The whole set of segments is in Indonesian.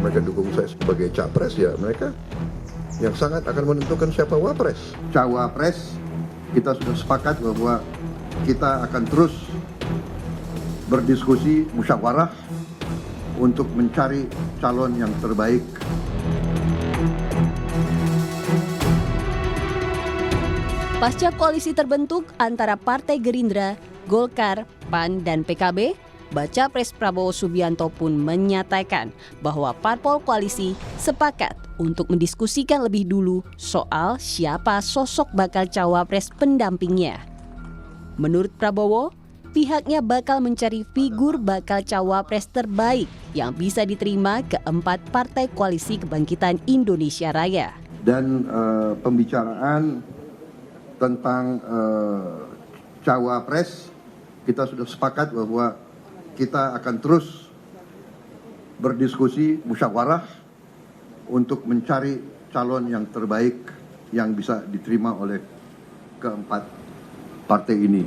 mereka dukung saya sebagai capres, ya mereka yang sangat akan menentukan siapa wapres. Cawapres, kita sudah sepakat bahwa kita akan terus berdiskusi musyawarah untuk mencari calon yang terbaik. Pasca koalisi terbentuk antara Partai Gerindra, Golkar, PAN, dan PKB, Baca Pres Prabowo Subianto pun menyatakan bahwa parpol koalisi sepakat untuk mendiskusikan lebih dulu soal siapa sosok bakal cawapres pendampingnya. Menurut Prabowo, pihaknya bakal mencari figur bakal cawapres terbaik yang bisa diterima keempat partai koalisi kebangkitan Indonesia Raya. Dan pembicaraan tentang cawapres, kita sudah sepakat bahwa kita akan terus berdiskusi musyawarah untuk mencari calon yang terbaik yang bisa diterima oleh keempat partai ini.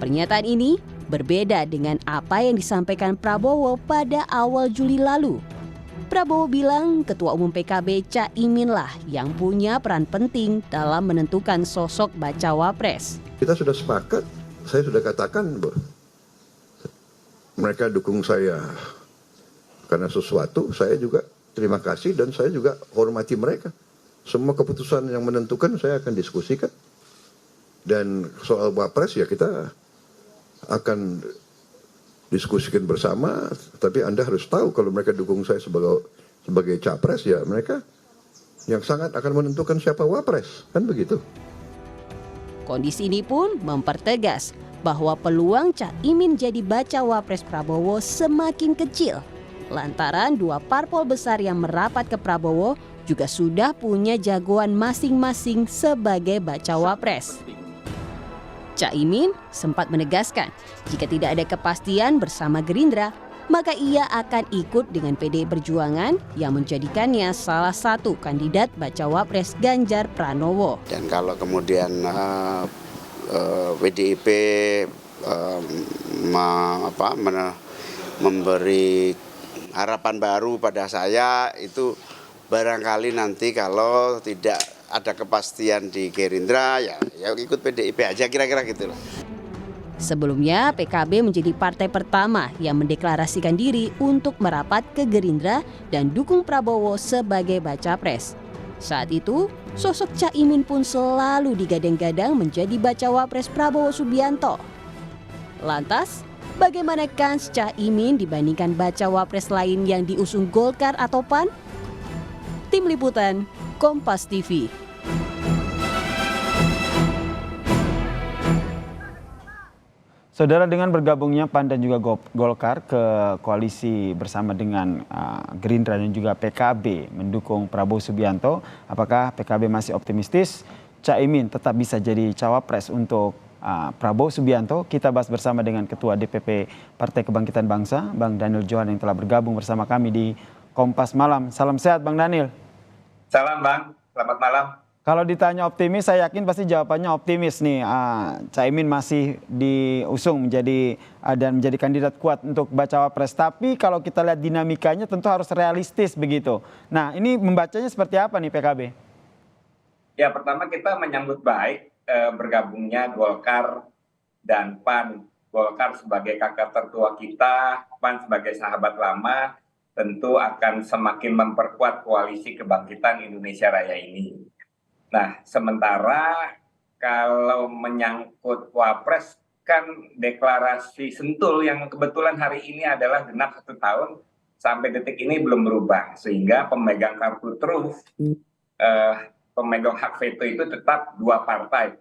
Pernyataan ini berbeda dengan apa yang disampaikan Prabowo pada awal Juli lalu. Prabowo bilang Ketua Umum PKB Caimin lah yang punya peran penting dalam menentukan sosok bacawa pres. Kita sudah sepakat, saya sudah katakan bahwa mereka dukung saya karena sesuatu, saya juga terima kasih dan saya juga hormati mereka. Semua keputusan yang menentukan saya akan diskusikan. Dan soal wapres ya kita akan diskusikan bersama, tapi Anda harus tahu kalau mereka dukung saya sebagai capres, ya mereka yang sangat akan menentukan siapa wapres, kan begitu. Kondisi ini pun mempertegas bahwa peluang Caimin jadi bacawa pres Prabowo semakin kecil. Lantaran dua parpol besar yang merapat ke Prabowo juga sudah punya jagoan masing-masing sebagai bacawa pres. Caimin sempat menegaskan jika tidak ada kepastian bersama Gerindra, maka ia akan ikut dengan PDI Perjuangan yang menjadikannya salah satu kandidat bacawa pres Ganjar Pranowo. Dan kalau kemudian PDIP memberi harapan baru pada saya, itu barangkali nanti kalau tidak ada kepastian di Gerindra ya ikut PDIP aja, kira-kira gitu loh. Sebelumnya PKB menjadi partai pertama yang mendeklarasikan diri untuk merapat ke Gerindra dan dukung Prabowo sebagai baca pres. Saat itu, sosok Caimin pun selalu digadang-gadang menjadi bacawa pres Prabowo Subianto. Lantas, bagaimana kans Caimin dibandingkan bacawa pres lain yang diusung Golkar atau PAN? Tim Liputan, Kompas TV. Saudara, dengan bergabungnya PAN dan juga Golkar ke koalisi bersama dengan Gerindra dan juga PKB mendukung Prabowo Subianto, apakah PKB masih optimistis Caimin tetap bisa jadi cawapres untuk Prabowo Subianto? Kita bahas bersama dengan Ketua DPP Partai Kebangkitan Bangsa, Bang Daniel Johan, yang telah bergabung bersama kami di Kompas Malam. Salam sehat Bang Daniel. Salam Bang, selamat malam. Kalau ditanya optimis, saya yakin pasti jawabannya optimis nih. Caimin masih diusung dan menjadi kandidat kuat untuk bacawa pres. Tapi kalau kita lihat dinamikanya tentu harus realistis begitu. Nah, ini membacanya seperti apa nih PKB? Ya, pertama kita menyambut baik bergabungnya Golkar dan PAN. Golkar sebagai kakak tertua kita, PAN sebagai sahabat lama, tentu akan semakin memperkuat koalisi kebangkitan Indonesia Raya ini. Nah, sementara kalau menyangkut wapres, kan deklarasi Sentul yang kebetulan hari ini adalah genap 1 tahun, sampai detik ini belum berubah. Sehingga pemegang kartu truf, pemegang hak veto itu tetap 2 partai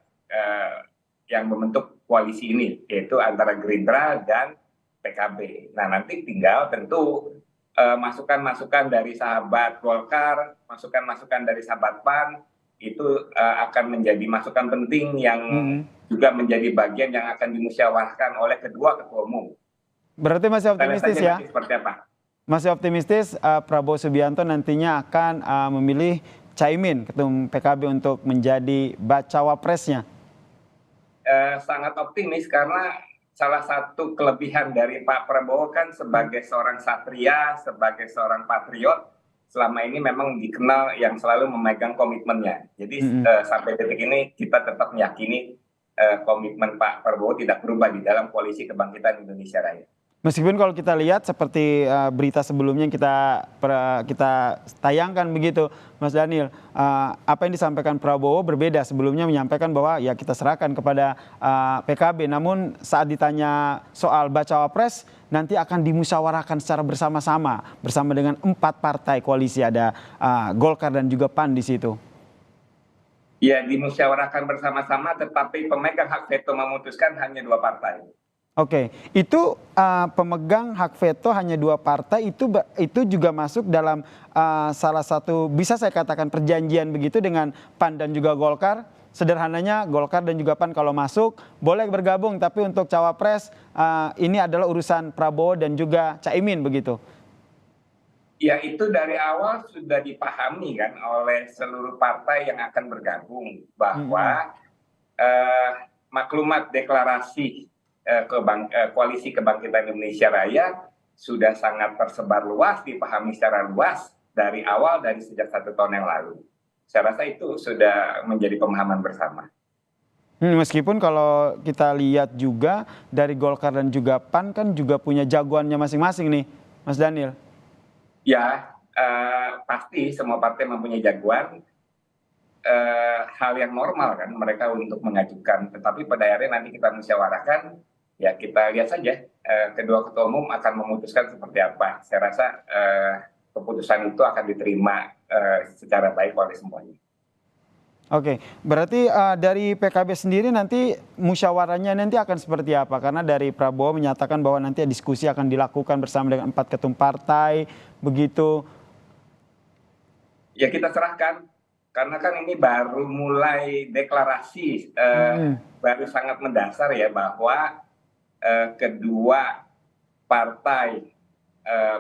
yang membentuk koalisi ini, yaitu antara Gerindra dan PKB. Nah, nanti tinggal tentu masukan-masukan dari sahabat Golkar, masukan-masukan dari sahabat PAN, itu akan menjadi masukan penting yang juga menjadi bagian yang akan dimusyawarahkan oleh kedua ketua umum. Berarti masih optimistis ya? Seperti apa? Masih optimistis Prabowo Subianto nantinya akan memilih Caimin, ketua PKB, untuk menjadi bacawa presnya? Sangat optimis karena salah satu kelebihan dari Pak Prabowo kan sebagai seorang satria, sebagai seorang patriot, selama ini memang dikenal yang selalu memegang komitmennya. Jadi sampai detik ini kita tetap meyakini komitmen Pak Prabowo tidak berubah di dalam Koalisi Kebangkitan Indonesia Raya. Meskipun kalau kita lihat seperti berita sebelumnya yang kita tayangkan begitu, Mas Daniel, apa yang disampaikan Prabowo berbeda. Sebelumnya menyampaikan bahwa ya kita serahkan kepada PKB. Namun saat ditanya soal bacawa pres, nanti akan dimusyawarahkan secara bersama-sama bersama dengan 4 partai koalisi, ada Golkar dan juga PAN di situ. Ya, dimusyawarahkan bersama-sama, tetapi pemegang hak veto memutuskan hanya 2 partai. Oke, itu pemegang hak veto hanya 2 partai, itu juga masuk dalam salah satu, bisa saya katakan perjanjian begitu dengan PAN dan juga Golkar. Sederhananya Golkar dan juga PAN kalau masuk boleh bergabung, tapi untuk cawapres ini adalah urusan Prabowo dan juga Caimin begitu. Ya, itu dari awal sudah dipahami kan oleh seluruh partai yang akan bergabung bahwa maklumat deklarasi Koalisi Kebangkitan Indonesia Raya sudah sangat tersebar luas, dipahami secara luas dari awal, dari sejak 1 tahun yang lalu. Saya rasa itu sudah menjadi pemahaman bersama. Meskipun kalau kita lihat juga dari Golkar dan juga PAN kan juga punya jagoannya masing-masing nih, Mas Daniel. Ya, pasti semua partai mempunyai jagoan. Hal yang normal kan mereka untuk mengajukan, tetapi pada akhirnya nanti kita musyawarahkan, ya kita lihat saja kedua ketua umum akan memutuskan seperti apa. Saya rasa keputusan itu akan diterima secara baik oleh semuanya. Oke, berarti dari PKB sendiri nanti musyawarahnya nanti akan seperti apa? Karena dari Prabowo menyatakan bahwa nanti diskusi akan dilakukan bersama dengan 4 ketum partai, begitu. Ya kita serahkan, karena kan ini baru mulai deklarasi, baru sangat mendasar ya bahwa kedua partai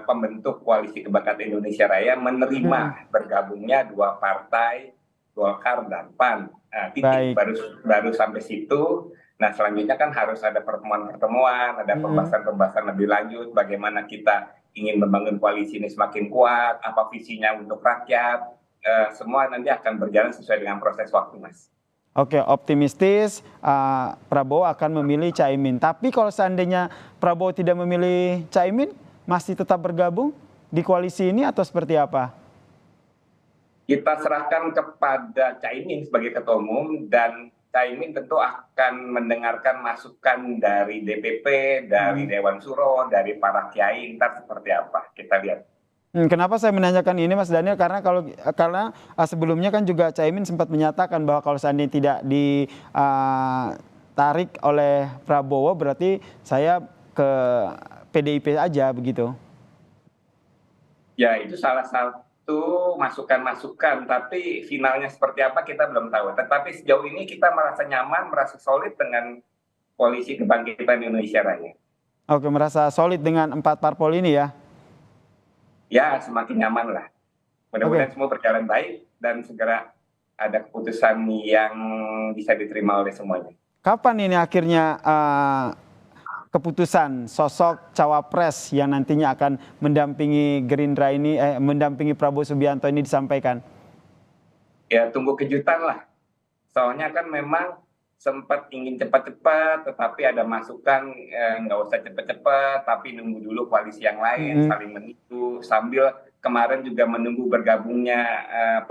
pembentuk Koalisi Kebangkitan Indonesia Raya menerima bergabungnya 2 partai Golkar dan PAN. Titik baru sampai situ. Nah selanjutnya kan harus ada pertemuan-pertemuan, ada pembahasan-pembahasan lebih lanjut, bagaimana kita ingin membangun koalisi ini semakin kuat, apa visinya untuk rakyat, semua nanti akan berjalan sesuai dengan proses waktu, Mas. Oke, optimistis Prabowo akan memilih Caimin. Tapi kalau seandainya Prabowo tidak memilih Caimin, masih tetap bergabung di koalisi ini atau seperti apa? Kita serahkan kepada Caimin sebagai ketua umum, dan Caimin tentu akan mendengarkan masukan dari DPP, dari Dewan Suro, dari para kiai, entar seperti apa, kita lihat. Kenapa saya menanyakan ini, Mas Daniel? Karena sebelumnya kan juga Caimin sempat menyatakan bahwa kalau seandainya tidak ditarik oleh Prabowo, berarti saya ke PDIP aja begitu. Ya itu salah satu masukan-masukan, tapi finalnya seperti apa kita belum tahu. Tetapi sejauh ini kita merasa nyaman, merasa solid dengan Koalisi Kebangkitan Indonesia Raya. Oke, merasa solid dengan 4 parpol ini ya? Ya, semakin nyaman lah. Mudah-mudahan semua berjalan baik dan segera ada keputusan yang bisa diterima oleh semuanya. Kapan ini akhirnya keputusan sosok cawapres yang nantinya akan mendampingi Gerindra ini, mendampingi Prabowo Subianto ini disampaikan? Ya tunggu kejutan lah. Soalnya kan memang sempat ingin cepat-cepat, tetapi ada masukan nggak usah cepat-cepat, tapi nunggu dulu koalisi yang lain, saling menipu. Sambil kemarin juga menunggu bergabungnya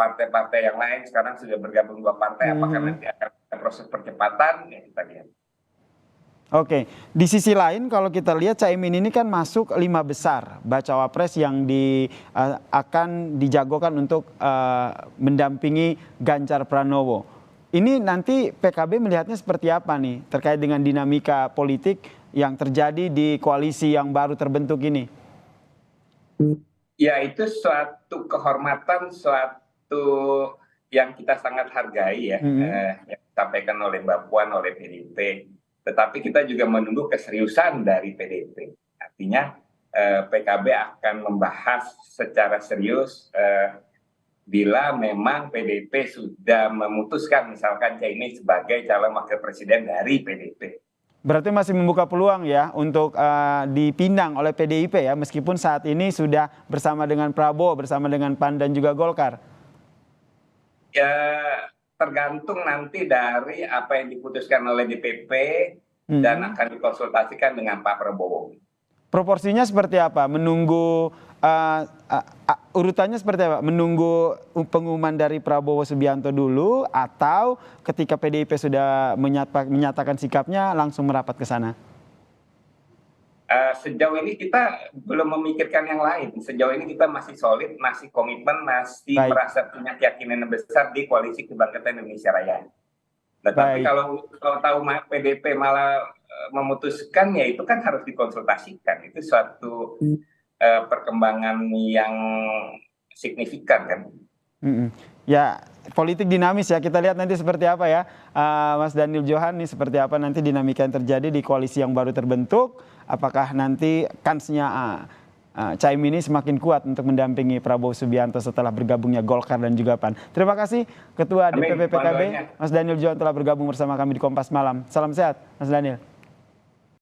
partai-partai yang lain, sekarang sudah bergabung 2 partai, apakah nanti akan ada proses percepatan? Ya kita lihat. Oke, di sisi lain kalau kita lihat Caimin ini kan masuk 5 besar bacawa pres yang akan dijagokan untuk mendampingi Ganjar Pranowo. Ini nanti PKB melihatnya seperti apa nih terkait dengan dinamika politik yang terjadi di koalisi yang baru terbentuk ini? Ya itu suatu kehormatan, suatu yang kita sangat hargai ya, yang disampaikan oleh Mbak Puan, oleh PDIP. Tetapi kita juga menunggu keseriusan dari PDIP. Artinya PKB akan membahas secara serius bila memang PDIP sudah memutuskan misalkan Caimin sebagai calon wakil presiden dari PDIP. Berarti masih membuka peluang ya untuk dipinang oleh PDIP ya, meskipun saat ini sudah bersama dengan Prabowo, bersama dengan PAN dan juga Golkar. Ya, tergantung nanti dari apa yang diputuskan oleh DPP dan akan dikonsultasikan dengan Pak Prabowo. Proporsinya seperti apa? Menunggu urutannya seperti apa? Menunggu pengumuman dari Prabowo Subianto dulu atau ketika PDIP sudah menyatakan sikapnya langsung merapat ke sana? Sejauh ini kita belum memikirkan yang lain. Sejauh ini kita masih solid, masih komitmen, masih merasa punya keyakinan yang besar di Koalisi Kebangkitan Indonesia Raya. Nah, tapi kalau tahu PDIP malah memutuskan, ya itu kan harus dikonsultasikan. Itu suatu perkembangan yang signifikan kan. Ya, politik dinamis ya. Kita lihat nanti seperti apa ya, Mas Daniel Johan, nih seperti apa nanti dinamika yang terjadi di koalisi yang baru terbentuk. Apakah nanti kansnya Caimin ini semakin kuat untuk mendampingi Prabowo Subianto setelah bergabungnya Golkar dan juga PAN. Terima kasih Ketua DPP PKB, Mas Daniel Johan telah bergabung bersama kami di Kompas Malam. Salam sehat, Mas Daniel.